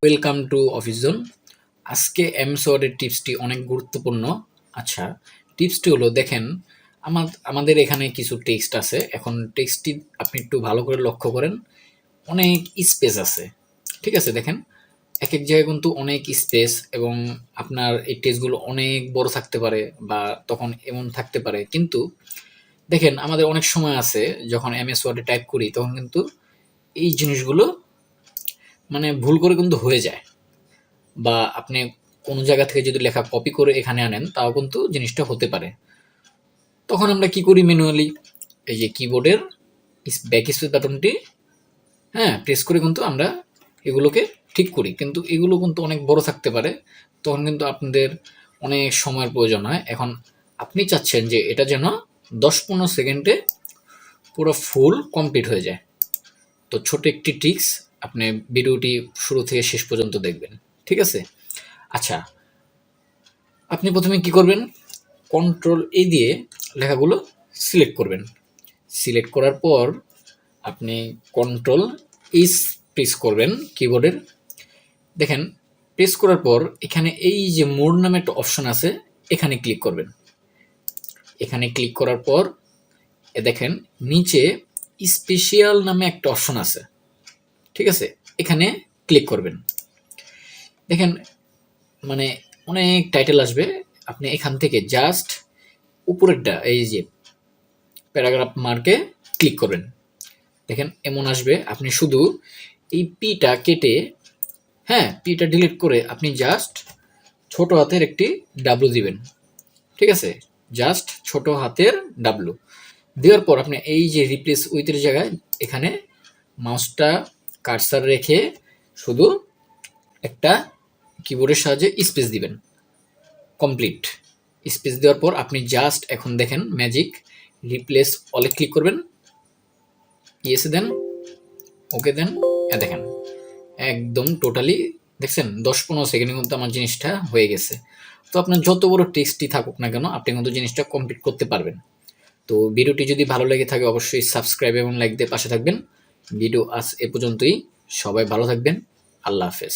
Welcome to office zone. আজকে MS ওয়ার্ডের টিপসটি অনেক গুরুত্বপূর্ণ। আচ্ছা, টিপসটি হলো দেখেন, আমাদের এখানে কিছু টেক্সট আছে। এখন টেক্সটটি আপনি একটু ভালো করে লক্ষ্য করেন, অনেক স্পেস আছে। ঠিক আছে, দেখেন এক এক জায়গায় কিন্তু অনেক স্পেস, এবং আপনার এই টেক্সটগুলো অনেক বড় থাকতে পারে বা তখন এমন থাকতে পারে। কিন্তু দেখেন আমাদের অনেক সময় আছে যখন এমএস ওয়ার্ডে টাইপ করি তখন কিন্তু এই জিনিসগুলো মানে ভুল করে কিন্তু হয়ে যায়, বা আপনি কোনো জায়গা থেকে যদি লেখা কপি করে এখানে আনেন তাও কিন্তু জিনিসটা হতে পারে। তখন আমরা কি করি, ম্যানুয়ালি এই যে কিবোর্ডের ব্যাক স্পেস বাটনটি প্রেস করে কিন্তু আমরা এগুলোকে ঠিক করি, কিন্তু এগুলো কিন্তু অনেক বড় থাকতে পারে। তখন কিন্তু আপনাদের অনেক সময়ের প্রয়োজন হয়। এখন আপনি চাচ্ছেন যে এটা যেন 10-15 সেকেন্ডে পুরো ফুল কমপ্লিট হয়ে যায়। তো ছোট একটি ট্রিক্স, আপনি ভিডিওটি শুরু থেকে শেষ পর্যন্ত দেখবেন। ঠিক আছে? আচ্ছা, আপনি প্রথমে কি করবেন, কন্ট্রোল এ দিয়ে লেখাগুলো সিলেক্ট করবেন। সিলেক্ট করার পর আপনি কন্ট্রোল ইস প্রেস করবেন কিবোর্ডের। দেখেন, প্রেস করার পর এখানে এই যে মোর নামে একটা অপশন আছে, এখানে ক্লিক করবেন। এখানে ক্লিক করার পর দেখেন নিচে স্পেশাল নামে একটা অপশন আছে। ঠিক আছে, এখানে ক্লিক করবেন। দেখেন মানে অনেক টাইটেল আসবে, আপনি এখান থেকে জাস্ট উপরেরটা এই যে প্যারাগ্রাফ মার্কে ক্লিক করবেন। দেখেন এমন আসবে, আপনি শুধু এই পিটা কেটে পিটা ডিলিট করে আপনি জাস্ট ছোট হাতের একটি ডাব্লু দিবেন। ঠিক আছে, জাস্ট ছোট হাতের ডাব্লু দেওয়ার পর আপনি এই যে রিপ্লেস উইথের জায়গায় এখানে মাউসটা কার্সার রেখে শুধু একটা কিবোর্ডের সাহায্যে স্পেস দিবেন। কমপ্লিট স্পেস দেওয়ার পর আপনি জাস্ট এখন দেখেন ম্যাজিক, রিপ্লেস অলে ক্লিক করবেন, ইয়েস দেন, ওকে দেন, দেখেন একদম টোটালি দেখছেন 10-15 সেকেন্ডের মধ্যে আমার জিনিসটা হয়ে গেছে। তো আপনার যত বড় টেক্সটই থাকুক না কেন, আপনি কিন্তু জিনিসটা কমপ্লিট করতে পারবেন। তো ভিডিওটি যদি ভালো লেগে থাকে অবশ্যই সাবস্ক্রাইব এবং লাইক দিয়ে পাশে থাকবেন। ভিডিও আজ এ পর্যন্তই। সবাই ভালো থাকবেন। আল্লাহ হাফেজ।